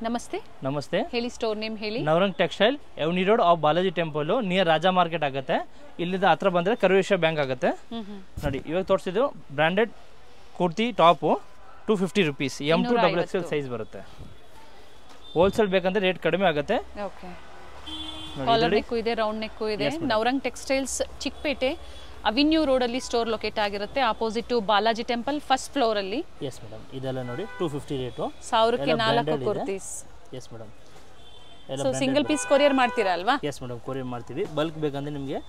ನಮಸ್ತೆ. ನಮಸ್ತೆ. ಹೇಳಿ, ಸ್ಟೋರ್ ನೇಮ್ ಹೇಳಿ. Navrang textile, avenue road off Balaji temple, near Raja market ಆಗುತ್ತೆ. ಇಲ್ಲಿಂದ ಹತ್ರ ಬಂದರೆ ಕರ್ವೇಶ್ವರ ಬ್ಯಾಂಕ್ ಆಗುತ್ತೆ. ನೋಡಿ, ಇವಾಗ ತೋರಿಸಿದ್ದು branded kurti top 250 rupees, M to XXL size ಬರುತ್ತೆ. ಹೋಲ್ಸೇಲ್ ಬೇಕಂದ್ರೆ ರೇಟ್ ಕಡಿಮೆ ಆಗುತ್ತೆ. ಓಕೆ, ಕಾಲರ್ ನೆಕ್ಕು ಇದೆ, ರೌಂಡ್ ನೆಕ್ಕು ಇದೆ. Navrang textiles Chickpet avenue road ಅಲ್ಲಿ ಸ್ಟೋರ್ ಲೊಕೇಟ್ ಆಗಿರುತ್ತೆ, opposite to Balaji temple, first floor ಅಲ್ಲಿ. ಎಸ್ ಮೇಡಮ್, ಇದೆಲ್ಲ ನೋಡಿ 250 ರೇಟು, 1000ಕ್ಕೆ 4 kurtis. Yes madam. So single piece courier ಮಾಡ್ತೀರಾ ಅಲ್ವಾ? ಎಸ್ ಮೇಡಮ್, ಕೊರಿಯರ್ ಮಾಡ್ತೀವಿ. ಬಲ್ಕ್ ಬೇಕಂದ್ರೆ ನಿಮಗೆ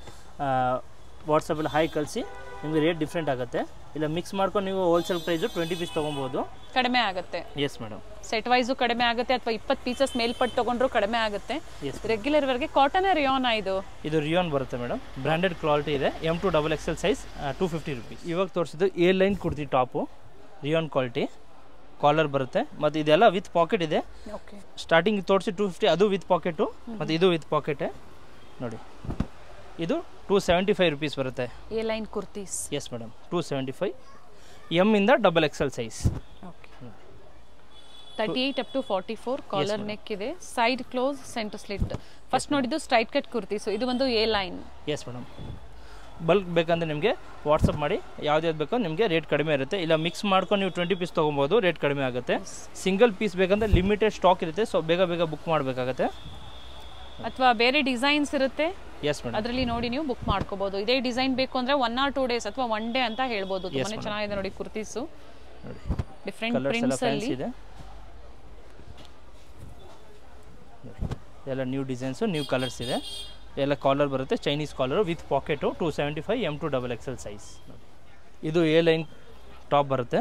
ವಾಟ್ಸಪ್ಪಲ್ಲಿ ಹಾಯ್ ಕಳಿಸಿ, ನಿಮಗೆ ರೇಟ್ ಡಿಫ್ರೆಂಟ್ ಆಗುತ್ತೆ. ಇಲ್ಲ ಮಿಕ್ಸ್ ಮಾಡ್ಕೊಂಡು ನೀವು ಹೋಲ್ಸೇಲ್ ಪ್ರೈಸು 20 ಪೀಸ್ ತೊಗೊಬೋದು, ಕಡಿಮೆ ಆಗುತ್ತೆ. Yes madam. ಸೆಟ್ ವೈಸು ಕಡಿಮೆ ಆಗುತ್ತೆ, ಅಥವಾ 20 ಪೀಸಸ್ ಮೇಲ್ಪಟ್ಟು ತೊಗೊಂಡ್ರು ಕಡಿಮೆ ಆಗುತ್ತೆ. ರೆಗ್ಯುಲರ್ ವರ್ಗೆ ಕಾಟನ್ ರಿಯಾನ್ ಇದು ರಿಯಾನ್ ಬರುತ್ತೆ ಮೇಡಮ್. ಬ್ರ್ಯಾಂಡೆಡ್ ಕ್ವಾಲಿಟಿ ಇದೆ. M to XXL size 250 rupees. ಇವಾಗ ತೋರಿಸಿದ್ದು A line kurti top, rayon quality, collar ಬರುತ್ತೆ. ಮತ್ತು ಇದೆಲ್ಲ ವಿತ್ ಪಾಕೆಟ್ ಇದೆ. ಸ್ಟಾರ್ಟಿಂಗ್ ತೋರಿಸಿ 250, ಅದು ವಿತ್ ಪಾಕೆಟು, ಮತ್ತು ಇದು ವಿತ್ ಪಾಕೆಟೇ. ನೋಡಿ, ಇದು 275 ರೂಪೀಸ್ ಬರುತ್ತೆ. A line kurtis. Yes madam, 275. M ಇಂದ XXL size. 38 up to 44. Collar neck ಇದೆ, side close, centre slit. First ನೋಡಿದ್ದು ಸ್ಟ್ರೈಟ್ ಕಟ್ ಕುರ್ತೀಸು, ಇದು ಒಂದು A line. Yes madam. Bulk ಬೇಕಂದ್ರೆ ನಿಮಗೆ ವಾಟ್ಸಪ್ ಮಾಡಿ, ಯಾವ್ದು ಬೇಕೋ ನಿಮಗೆ ರೇಟ್ ಕಡಿಮೆ ಇರುತ್ತೆ. ಇಲ್ಲ ಮಿಕ್ಸ್ ಮಾಡ್ಕೊಂಡು ನೀವು 20 ಪೀಸ್ ತೊಗೊಬೋದು, ರೇಟ್ ಕಡಿಮೆ ಆಗುತ್ತೆ. ಸಿಂಗಲ್ ಪೀಸ್ ಬೇಕಂದ್ರೆ ಲಿಮಿಟೆಡ್ ಸ್ಟಾಕ್ ಇರುತ್ತೆ, ಸೊ ಬೇಗ ಬೇಗ ಬುಕ್ ಮಾಡಬೇಕಾಗತ್ತೆ. ಅಥವಾ ಬೇರೆ ಡಿಸೈನ್ಸ್ ಇರುತ್ತೆ, ಎಸ್ ಮೇಡಮ್, ಅದರಲ್ಲಿ ನೋಡಿ ನೀವು ಬುಕ್ ಮಾಡ್ಕೋಬಹುದು. ಇದೇ ಡಿಸೈನ್ ಬೇಕು ಅಂದ್ರೆ 1 or 2 ಡೇಸ್ ಅಥವಾ 1 ಡೇ ಅಂತ ಹೇಳ್ಬೋದು. ತುಂಬಾನೇ ಚೆನ್ನಾಗಿದೆ ನೋಡಿ ಕುರ್ತೀಸು, ಡಿಫರೆಂಟ್ ಪ್ರಿಂಟ್ಸ್ ಅಲ್ಲಿ ಇದೆ. ಎಲ್ಲ ನ್ಯೂ ಡಿಸೈನ್ಸು, ನ್ಯೂ ಕಲರ್ಸ್ ಇದೆ. ಎಲ್ಲ ಕಾಲರ್ ಬರುತ್ತೆ, Chinese collar with pocket, 275 M to XXL size. ಇದು ಎ ಲೈನ್ ಟಾಪ್ ಬರುತ್ತೆ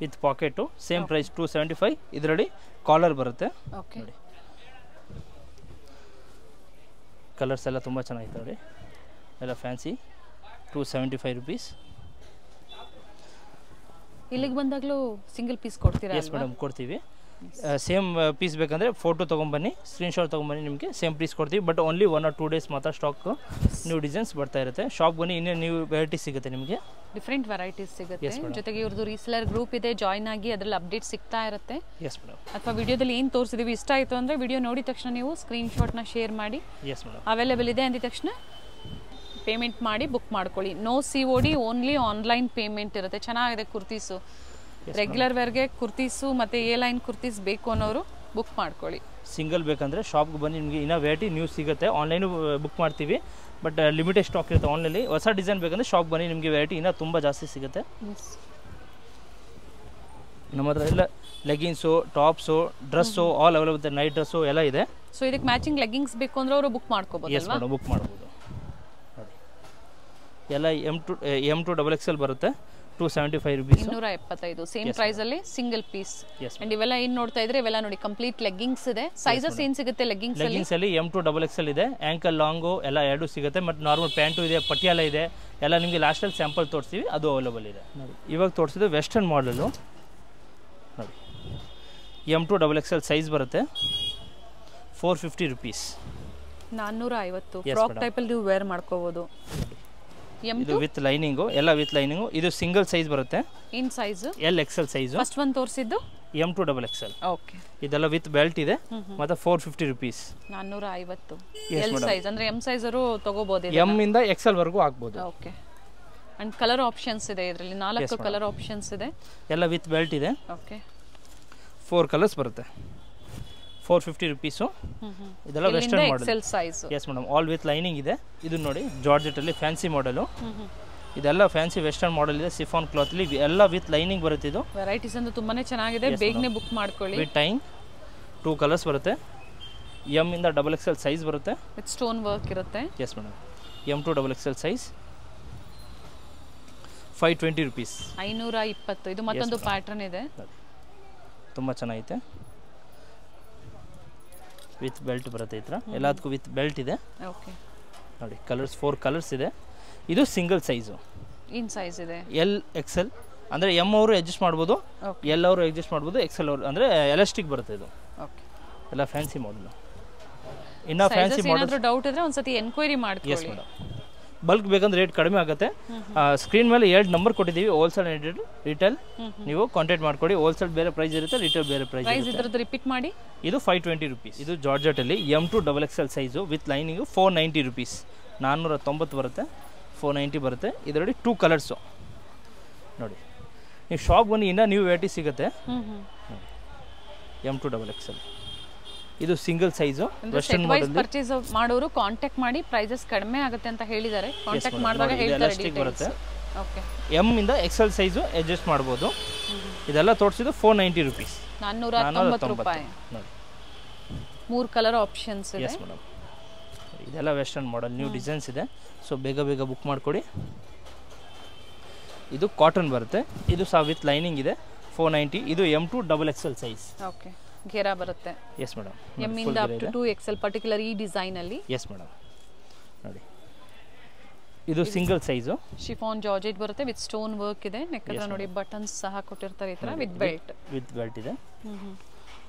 ವಿತ್ ಪಾಕೆಟು, ಸೇಮ್ ಪ್ರೈಸ್ 275. ಇದರಲ್ಲಿ ಕಾಲರ್ ಬರುತ್ತೆ. ನೋಡಿ, ಕಲರ್ಸ್ ಎಲ್ಲ ತುಂಬ ಚೆನ್ನಾಗಿದೆ ನೋಡಿ, ಎಲ್ಲ ಫ್ಯಾನ್ಸಿ. 275 ರೂಪೀಸ್. ಇಲ್ಲಿಗೆ ಬಂದಾಗಲೂ ಸಿಂಗಲ್ ಪೀಸ್ ಕೊಡ್ತೀರಾ? ಎಸ್ ಮೇಡಮ್, ಕೊಡ್ತೀವಿ. ಸೇಮ್ ಪೀಸ್ ಬೇಕಂದರೆ ಫೋಟೋ ತೊಗೊಂಬನ್ನಿ, ಸ್ಕ್ರೀನ್ಶಾಟ್ ತೊಗೊಂಬನ್ನಿ, ನಿಮಗೆ ಸೇಮ್ ಪೀಸ್ ಕೊಡ್ತೀವಿ. ಬಟ್ ಓನ್ಲಿ 1 or 2 ಡೇಸ್ ಮಾತ್ರ ಸ್ಟಾಕ್, ನ್ಯೂ ಡಿಸೈನ್ಸ್ ಬರ್ತಾ ಇರುತ್ತೆ. ಶಾಪ್ ಬನ್ನಿ, ಇನ್ನೂ ನ್ಯೂ ವೆರೈಟಿ ಸಿಗುತ್ತೆ ನಿಮಗೆ, ಡಿಫ್ರೆಂಟ್ ವೆರೈಟೀಸ್ ಸಿಗುತ್ತೆ. ಜೊತೆಗೆ ಇವ್ರದ್ದು ರೀಸೆಲರ್ ಗ್ರೂಪ್ ಇದೆ, ಜಾಯ್ನ್ ಆಗಿ ಅದರಲ್ಲಿ ಅಪ್ಡೇಟ್ ಸಿಗ್ತಾ ಇರುತ್ತೆ. Yes madam. ಅಥವಾ ವಿಡಿಯೋದಲ್ಲಿ ಏನು ತೋರಿಸಿದೀವಿ ಇಷ್ಟ ಆಯಿತು ಅಂದರೆ ವಿಡಿಯೋ ನೋಡಿದ ತಕ್ಷಣ ನೀವು ಸ್ಕ್ರೀನ್ಶಾಟ್ನ ಶೇರ್ ಮಾಡಿ, ಎಸ್ ಮೇಡಮ್, ಅವೈಲೇಬಲ್ ಇದೆ ಅಂದಿದ ತಕ್ಷಣ ಪೇಮೆಂಟ್ ಮಾಡಿ ಬುಕ್ ಮಾಡ್ಕೊಳ್ಳಿ. No COD, only online payment ಇರುತ್ತೆ. ಚೆನ್ನಾಗಿದೆ ಕುರ್ತೀಸು, ರೆಗ್ಯುಲರ್ ವೇರ್ಗೆ ಕುರ್ತೀಸು ಮತ್ತು ಎ ಲೈನ್ ಕುರ್ತೀಸ್ ಬೇಕು ಅನ್ನೋರು ಬುಕ್ ಮಾಡ್ಕೊಳ್ಳಿ. ಸಿಂಗಲ್ ಬೇಕಂದರೆ ಶಾಪ್ಗೆ ಬಂದು ನಿಮಗೆ ಇನ್ನೂ ವೆರೈಟಿ ನ್ಯೂಸ್ ಸಿಗುತ್ತೆ. ಆನ್ಲೈನು ಬುಕ್ ಮಾಡ್ತೀವಿ, ಬಟ್ ಲಿಮಿಟೆಡ್ ಸ್ಟಾಕ್ ಇರುತ್ತೆ. ಆನ್ಲೈನಲ್ಲಿ ಹೊಸ ಡಿಸೈನ್ ಬೇಕಂದರೆ ಶಾಪ್ ಬನ್ನಿ, ನಿಮಗೆ ವೆರೈಟಿ ಇನ್ನೂ ತುಂಬ ಜಾಸ್ತಿ ಸಿಗುತ್ತೆ. ನಮ್ಮ ಹತ್ರ ಎಲ್ಲ leggings, tops, dress all available, night dress ಎಲ್ಲ ಇದೆ. ಸೊ ಇದಕ್ಕೆ ಮ್ಯಾಚಿಂಗ್ ಲೆಗ್ಗಿಂಗ್ಸ್ ಬೇಕು ಅಂದರೆ ಅವರು ಬುಕ್ ಮಾಡ್ಕೋಬೋದು. ಎಸ್ ಮೇಡಮ್, ಬುಕ್ ಮಾಡ್ಬೋದು. ನೋಡಿ, ಎಲ್ಲ M to XXL ಬರುತ್ತೆ, 275 ರೂಪೀಸ್. 275 ಸೇಮ್ ಪ್ರೈಸ್ ಅಲ್ಲಿ ಸಿಂಗಲ್ ಪೀಸ್. ಅಂಡ್ ಇವೆಲ್ಲ ಏನ್ ನೋಡ್ತಾ ಇದ್ರೆ ಇವೆಲ್ಲ ನೋಡಿ ಕಂಪ್ಲೀಟ್ ಲೆಗ್ಗಿಂಗ್ಸ್ ಇದೆ. ಸೈಜಸ್ ಏನ್ ಸಿಗುತ್ತೆ ಲೆಗ್ಗಿಂಗ್ಸ್ ಅಲ್ಲಿ? M to XXL ಇದೆ, ಆಂಕಲ್ ಲಾಂಗು ಎಲ್ಲ ಎರಡು ಸಿಗುತ್ತೆ. ಮತ್ತು ನಾರ್ಮಲ್ ಪ್ಯಾಂಟು ಇದೆ, ಪಟಿಯಾಲ ಇದೆ, ಎಲ್ಲ ನಿಮಗೆ ಲಾಸ್ಟಲ್ಲಿ ಸ್ಯಾಂಪಲ್ ತೋರಿಸ್ತೀವಿ, ಅದು ಅವೈಲೇಬಲ್ ಇದೆ. ನೋಡಿ, ಇವಾಗ ತೋರಿಸಿದ್ದು ವೆಸ್ಟರ್ನ್ ಮಾಡಲು. ನೋಡಿ, M to XXL ಸೈಜ್ ಬರುತ್ತೆ, 450 ರೂಪೀಸ್. 450. ಫ್ರಾಕ್ ಟೈಪ್ ಅಲ್ಲಿ ನೀವು ವೇರ್ ಮಾಡ್ಕೋಬಹುದು. ಇದು ವಿತ್ ಲೈನಿಂಗು, ಎಲ್ಲ ವಿತ್ ಲೈನಿಂಗು. ಇದು ಸಿಂಗಲ್ ಸೈಜ್ ಬರುತ್ತೆ. In size XL size. First one ತೋರಿಸಿದ್ದು M to XXL. ಓಕೆ, ಇದೆಲ್ಲ ವಿತ್ ಬೆಲ್ಟ್ ಇದೆ, ಮತ್ತೆ 450 ರೂಪೀಸ್. 450 L ಸೈಜ್ ಅಂದ್ರೆ M ಸೈಜ್ ಅವರು ತಗೋಬಹುದು. M ಇಂದ XL ವರೆಗೂ ಆಗ್ಬೋದು. ಓಕೆ, ಅಂಡ್ ಕಲರ್ ಆಪ್ಷನ್ಸ್ ಇದೆ ಇದರಲ್ಲಿ, 4 ಕಲರ್ ಆಪ್ಷನ್ಸ್ ಇದೆ. ಎಲ್ಲ ವಿತ್ ಬೆಲ್ಟ್ ಇದೆ. ಓಕೆ, 4 ಕಲರ್ಸ್ ಬರುತ್ತೆ, 450 ರೂಪೀಸು. ಇದೆಲ್ಲ western model size. Yes madam, all with lining ಇದೆ. ಇದು ನೋಡಿ ಜಾರ್ಜೆಟ್ ಅಲ್ಲಿ ಫ್ಯಾನ್ಸಿ ಮಾಡೆಲು. ಇದೆಲ್ಲ ಫ್ಯಾನ್ಸಿ ವೆಸ್ಟರ್ನ್ ಮಾಡೆಲ್ ಇದೆ, ಸಿಫಾನ್ ಕ್ಲಾತ್ ಅಲ್ಲಿ ಎಲ್ಲ ವಿತ್ ಲೈನಿಂಗ್ ಬರುತ್ತೆ. ಇದು ವೆರೈಟೀಸ್ ಅಂತೂ ತುಂಬಾನೇ ಚೆನ್ನಾಗಿದೆ, ಬೇಗನೆ ಬುಕ್ ಮಾಡ್ಕೊಳ್ಳಿ. ವಿತ್ ಟೈಮ್ 2 ಕಲರ್ಸ್ ಬರುತ್ತೆ. M ಇಂದ XXL ಸೈಜ್ ಬರುತ್ತೆ, ವಿತ್ ಸ್ಟೋನ್ ವರ್ಕ್ ಇರುತ್ತೆ. Yes madam, M to XXL size 520 rupees. 520. ಇದು ಮತ್ತೊಂದು ಪ್ಯಾಟರ್ನ್ ಇದೆ, ತುಂಬ ಚೆನ್ನಾಗಿದೆ. ವಿತ್ ಬೆಲ್ಟ್ ಬರುತ್ತೆ, ಈ ಥರ ಎಲ್ಲದಕ್ಕೂ ವಿತ್ ಬೆಲ್ಟ್ ಇದೆ. ಓಕೆ, ನೋಡಿ ಕಲರ್ಸ್ 4 ಕಲರ್ಸ್ ಇದೆ. ಇದು ಸಿಂಗಲ್ ಸೈಜು. ಇನ್ ಸೈಜ್ ಇದೆ XL ಅಂದರೆ M ಅವರು ಅಡ್ಜಸ್ಟ್ ಮಾಡ್ಬೋದು, L ಅವರು ಅಡ್ಜಸ್ಟ್ ಮಾಡ್ಬೋದು, XL ಅವರು ಅಂದರೆ ಎಲಾಸ್ಟಿಕ್ ಬರುತ್ತೆ. ಇದು ಓಕೆ, ಎಲ್ಲ ಫ್ಯಾನ್ಸಿ ಮಾಡಲ್. ಇನ್ನು ಫ್ಯಾನ್ಸಿ ಮಾಡಲ್ ಏನಾದರೂ ಡೌಟ್ ಇದ್ರೆ ಒಂದ್ಸತಿ ಎನ್ಕ್ವೈರಿ ಮಾಡ್ಕೊಳ್ಳಿ. ಎಸ್ ಮೇಡಮ್, ಬಲ್ಕ್ ಬೇಕಂದ್ರೆ ರೇಟ್ ಕಡಿಮೆ ಆಗುತ್ತೆ. ಸ್ಕ್ರೀನ್ ಮೇಲೆ 2 ನಂಬರ್ ಕೊಟ್ಟಿದ್ದೀವಿ, ಹೋಲ್ಸೇಲ್ ಆ್ಯಂಡ್ ರಿಟೇಲ್. ನೀವು ಕಾಂಟ್ಯಾಕ್ಟ್ ಮಾಡ್ಕೊಡಿ. ಹೋಲ್ಸೇಲ್ ಬೇರೆ ಪ್ರೈಸ್ ಇರುತ್ತೆ, ರಿಟೇಲ್ ಬೇರೆ ಪ್ರೈಸ್ ಇರುತ್ತೆ. ರಿಪೀಟ್ ಮಾಡಿ. ಇದು 520 rupees. ಇದು ಜಾರ್ಜೆಟಲ್ಲಿ M2 XXL size with lining 490 rupees. 490 ಬರುತ್ತೆ, 490 ಬರುತ್ತೆ. ಇದರಲ್ಲಿ 2 ಕಲರ್ಸು ನೋಡಿ. ನೀವು ಶಾಪ್ ಬನ್ನಿ, ಇನ್ನೂ ನ್ಯೂ ವೆರೈಟಿ ಸಿಗುತ್ತೆ. M2 XXL ಇದು single size western model. Purchase ಮಾಡೋರು ಕಾಂಟ್ಯಾಕ್ಟ್ ಮಾಡಿ, ಪ್ರೈಸಸ್ ಕಡಿಮೆ ಆಗುತ್ತೆ ಅಂತ ಹೇಳಿದ್ದಾರೆ. ಕಾಂಟ್ಯಾಕ್ಟ್ ಮಾಡಿದಾಗ ಹೇಳ್ತಾರೆ ಡೀಟೇಲ್ಸ್. ಓಕೆ, M ಇಂದ XL ಸೈಜು ಅಡ್ಜಸ್ಟ್ ಮಾಡ್ಬೋದು. ಇದೆಲ್ಲ ತೋರಿಸಿದ್ದು 490 rupees. 490 ರೂಪಾಯಿ. ನೋಡಿ 3 ಕಲರ್ ಆಪ್ಷನ್ಸ್ ಇದೆ. ಎಸ್ ಮೇಡಮ್, ಇದೆಲ್ಲ ವೆಸ್ಟರ್ನ್ ಮಾಡೆಲ್, ನ್ಯೂ ಡಿಸೈನ್ಸ್ ಇದೆ. ಸೊ ಬೇಗ ಬೇಗ ಬುಕ್ ಮಾಡ್ಕೊಡಿ. ಇದು ಕಾಟನ್ ಬರುತ್ತೆ, ಇದು ಸಹ ವಿತ್ ಲೈನಿಂಗ್ ಇದೆ, 490. ಇದು M2 XXL ಸೈಜ್. ಓಕೆ, ಘೇರಾ ಬರುತ್ತೆ. ಎಸ್ ಮೇಡಮ್, M ಇಂದ ಅಪ್ ಟು 2XL ಪರ್ಟಿಕ್ಯುಲರ್ ಈ ಡಿಸೈನ್ ಅಲ್ಲಿ. ಎಸ್ ಮೇಡಮ್, ನೋಡಿ ಇದು ಸಿಂಗಲ್ ಸೈಜು ಶಿಫಾನ್ ಜಾರ್ಜೆಟ್ ಬರುತ್ತೆ ವಿತ್ ಸ್ಟೋನ್ ವರ್ಕ್ ಇದೆ. ನೆಕ್ ಹತ್ರ ನೋಡಿ ಬಟನ್ಸ್ ಸಹ ಕೊಟ್ಟಿರ್ತಾರೆ ಈ ತರ ವಿತ್ ಬೆಲ್ಟ್ ಇದೆ.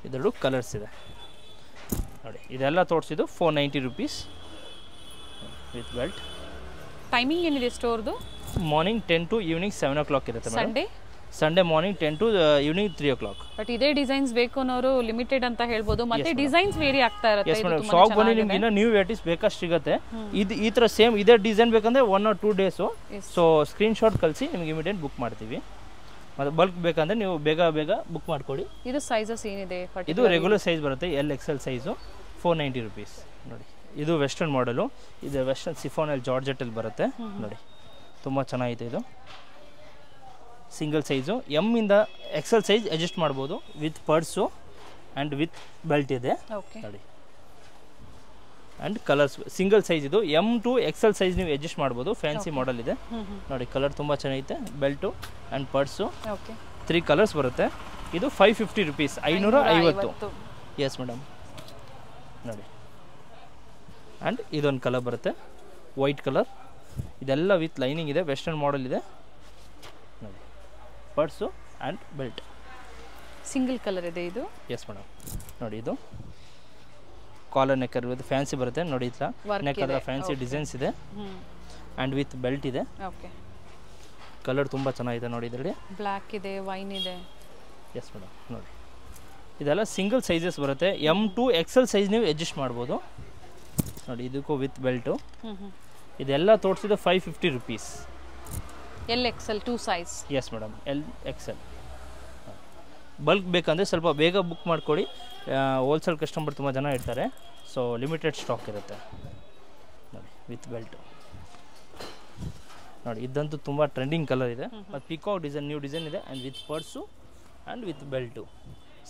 ಇದರಲ್ಲೂ ಕಲರ್ಸ್ ಇದೆ ನೋಡಿ. ಇದೆಲ್ಲ ತೋರಿಸಿದ್ದು 490 rupees ವಿತ್ ಬೆಲ್ಟ್. ಟೈಮಿಂಗ್ ಏನಿದೆ ಸ್ಟೋರ್ದು? ಮಾರ್ನಿಂಗ್ 10 to ಈವ್ನಿಂಗ್ 7 o'clock ಇರುತ್ತೆ madam. Sunday morning 10 to evening 3 o'clock. But ಇದೇ ಡಿಸೈನ್ಸ್ ಬೇಕು ಅನ್ನೋರು ಲಿಮಿಟೆಡ್ ಅಂತ ಹೇಳ್ಬೋದು. ಮತ್ತೆ ಡಿಸೈನ್ಸ್ ವೇರಿ ಆಗ್ತಾ ಇರುತ್ತೆ. ಎಸ್ ಮೇಡಮ್, ಶಾಪ್ ಬನ್ನಿ, ನಿಮ್ಗೆ ಇನ್ನೂ ನ್ಯೂ ವೆರೈಟೀಸ್ ಬೇಕಷ್ಟು ಸಿಗುತ್ತೆ. ಇದು ಈ ಥರ ಸೇಮ್ ಇದೇ ಡಿಸೈನ್ ಬೇಕಂದ್ರೆ 1 or 2 days. ಸೊ ಸ್ಕ್ರೀನ್ಶಾಟ್ ಕಳಿಸಿ, ನಿಮ್ಗೆ ಇಮಿಡಿಯೇಟ್ ಬುಕ್ ಮಾಡ್ತೀವಿ. ಮತ್ತು ಬಲ್ಕ್ ಬೇಕಂದ್ರೆ ನೀವು ಬೇಗ ಬೇಗ ಬುಕ್ ಮಾಡ್ಕೊಡಿ. ಇದು ಸೈಜಸ್ ಏನಿದೆ? ಇದು ರೆಗ್ಯುಲರ್ ಸೈಜ್ ಬರುತ್ತೆ, LXL ಸೈಜು, 490 rupees. ನೋಡಿ ಇದು ವೆಸ್ಟರ್ನ್ ಮಾಡೆಲು. ಇದು ವೆಸ್ಟರ್ನ್ ಸಿಫಾನಲ್ಲಿ ಜಾರ್ಜೆಟಲ್ಲಿ ಬರುತ್ತೆ ನೋಡಿ, ತುಂಬ ಚೆನ್ನಾಗಿದೆ. ಇದು ಸಿಂಗಲ್ ಸೈಜು, M ಇಂದ XL ಸೈಜ್ ಅಡ್ಜಸ್ಟ್ ಮಾಡ್ಬೋದು with purse and with belt ಇದೆ ನೋಡಿ. And colours single size. ಇದು M2 XL ಸೈಜ್ ನೀವು ಅಡ್ಜಸ್ಟ್ ಮಾಡ್ಬೋದು. ಫ್ಯಾನ್ಸಿ ಮಾಡೆಲ್ ಇದೆ ನೋಡಿ, ಕಲರ್ ತುಂಬ ಚೆನ್ನಾಗಿದೆ. ಬೆಲ್ಟು ಆ್ಯಂಡ್ ಪರ್ಸು 3 ಕಲರ್ಸ್ ಬರುತ್ತೆ. ಇದು 550 rupees, 550. ಎಸ್ ಮೇಡಮ್, ನೋಡಿ. ಆ್ಯಂಡ್ ಇದೊಂದು ಕಲರ್ ಬರುತ್ತೆ, ವೈಟ್ ಕಲರ್. ಇದೆಲ್ಲ ವಿತ್ ಲೈನಿಂಗ್ ಇದೆ, ವೆಸ್ಟರ್ನ್ ಮಾಡೆಲ್ ಇದೆ ನೋಡಿ. Purse and belt single colour ಇದೆ ಇದು. ಎಸ್ ಮೇಡಮ್, ನೋಡಿ ಇದು ಕಾಲರ್ ನೆಕ್ಕರ್ ವಿತ್ ಫ್ಯಾನ್ಸಿ ಬರುತ್ತೆ ನೋಡಿ. ಈ ಥರ ನೆಕ್ ಹತ್ರ ಫ್ಯಾನ್ಸಿ ಡಿಸೈನ್ಸ್ ಇದೆ ಆ್ಯಂಡ್ ವಿತ್ ಬೆಲ್ಟ್ ಇದೆ. ಓಕೆ, ಕಲರ್ ತುಂಬ ಚೆನ್ನಾಗಿದೆ ನೋಡಿ. ಇದರಲ್ಲಿ ಬ್ಲ್ಯಾಕ್ ಇದೆ, ವೈನ್ ಇದೆ. ಎಸ್ ಮೇಡಮ್, ನೋಡಿ ಇದೆಲ್ಲ ಸಿಂಗಲ್ ಸೈಜಸ್ ಬರುತ್ತೆ. M2 XL ಸೈಜ್ ನೀವು ಅಡ್ಜಸ್ಟ್ ಮಾಡ್ಬೋದು ನೋಡಿ. ಇದಕ್ಕೂ ವಿತ್ ಬೆಲ್ಟು. ಇದೆಲ್ಲ ತೋರಿಸಿದ್ದು 550 rupees. LXL 2 size. Yes madam, LXL. Bulk ಬೇಕಂದರೆ ಸ್ವಲ್ಪ ಬೇಗ ಬುಕ್ ಮಾಡ್ಕೊಳ್ಳಿ. ಹೋಲ್ಸೇಲ್ ಕಸ್ಟಮರ್ ತುಂಬ ಜನ ಇರ್ತಾರೆ, ಸೊ ಲಿಮಿಟೆಡ್ ಸ್ಟಾಕ್ ಇರುತ್ತೆ ನೋಡಿ. ವಿತ್ ಬೆಲ್ಟು ನೋಡಿ, ಇದಂತೂ ತುಂಬ ಟ್ರೆಂಡಿಂಗ್ ಕಲರ್ ಇದೆ. ಮತ್ತು ಪಿಕಾಕ್ ಡಿಸೈನ್, ನ್ಯೂ ಡಿಸೈನ್ ಇದೆ and with purse and with belt.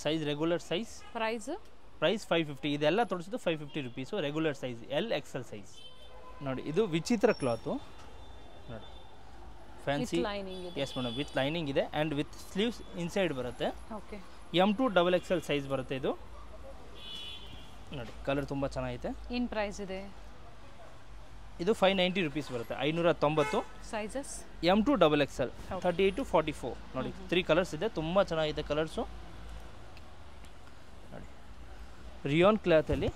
Size regular size. Price 550. ಇದೆಲ್ಲ ತೋರಿಸಿದ್ದು 550 rupees. Regular size LXL size ನೋಡಿ. ಇದು ವಿಚಿತ್ರ ಕ್ಲಾತು ನೋಡಿ, fancy. Yes madam, with lining ಇದೆ ಆ್ಯಂಡ್ ವಿತ್ ಸ್ಲೀವ್ಸ್ ಇನ್ಸೈಡ್ ಬರುತ್ತೆ. ಓಕೆ, M2 XXL ಸೈಜ್ ಬರುತ್ತೆ ಇದು ನೋಡಿ. ಕಲರ್ ತುಂಬ ಚೆನ್ನಾಗಿದೆ. ಏನು ಪ್ರೈಸ್ ಇದೆ? ಇದು 590 rupees ಬರುತ್ತೆ, 590. ಸೈಜಸ್ M2 XXL 38 to 44 ನೋಡಿ. 3 ಕಲರ್ಸ್ ಇದೆ, ತುಂಬ ಚೆನ್ನಾಗಿದೆ ಕಲರ್ಸು ನೋಡಿ. ರಿಯಾನ್ ಕ್ಲಾತಲ್ಲಿ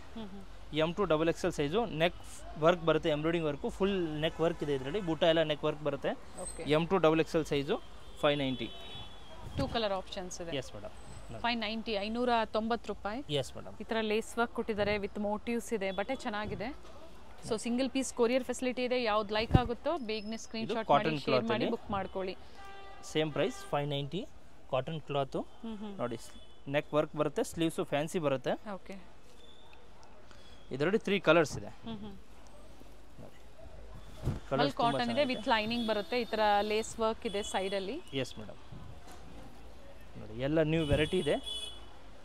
M2 XXL size. Neck work ಬರುತ್ತೆ, embroidering work, full neck work ಇದೆ ಇದರಲ್ಲಿ. ಬೂಟ ಎಲ್ಲ ನೆಕ್ ವರ್ಕ್ ಬರುತ್ತೆ. M2 XXL size 590. 2 colour options ಇದೆ. ಎಸ್ ಮೇಡಮ್, 590, 590 ರೂಪಾಯಿ. ಎಸ್ ಮೇಡಮ್, ಈ ಥರ ಲೇಸ್ ವರ್ಕ್ ಕೊಟ್ಟಿದ್ದಾರೆ, ವಿತ್ ಮೋಟಿವ್ಸ್ ಇದೆ. ಬಟ್ಟೆ ಚೆನ್ನಾಗಿದೆ. So single piece courier facility ಇದೆ. ಯಾವ್ದು ಲೈಕ್ ಆಗುತ್ತೋ ಬೇಗನೆ ಸ್ಕ್ರೀನ್ಶಾಟ್ ಮಾಡಿ, ಶೇರ್ ಮಾಡಿ, ಬುಕ್ ಮಾಡ್ಕೊಳ್ಳಿ. Same price 590. ಕಾಟನ್ ಕ್ಲಾತು ನೋಡಿ. ನೆಕ್ ವರ್ಕ್ ಬರುತ್ತೆ, ಸ್ಲೀವ್ಸು ಫ್ಯಾನ್ಸಿ ಬರುತ್ತೆ. ಓಕೆ, ಇದರಲ್ಲಿ 3 ಕಲರ್ಸ್ ಇದೆ. ಕಲರ್ ಕಾಟನ್ ಇದೆ, ವಿತ್ ಲೈನಿಂಗ್ ಬರುತ್ತೆ. ಈ ಥರ ಲೇಸ್ ವರ್ಕ್ ಇದೆ ಸೈಡಲ್ಲಿ. ಎಸ್ ಮೇಡಮ್, ನೋಡಿ ಎಲ್ಲ ನ್ಯೂ ವೆರೈಟಿ ಇದೆ.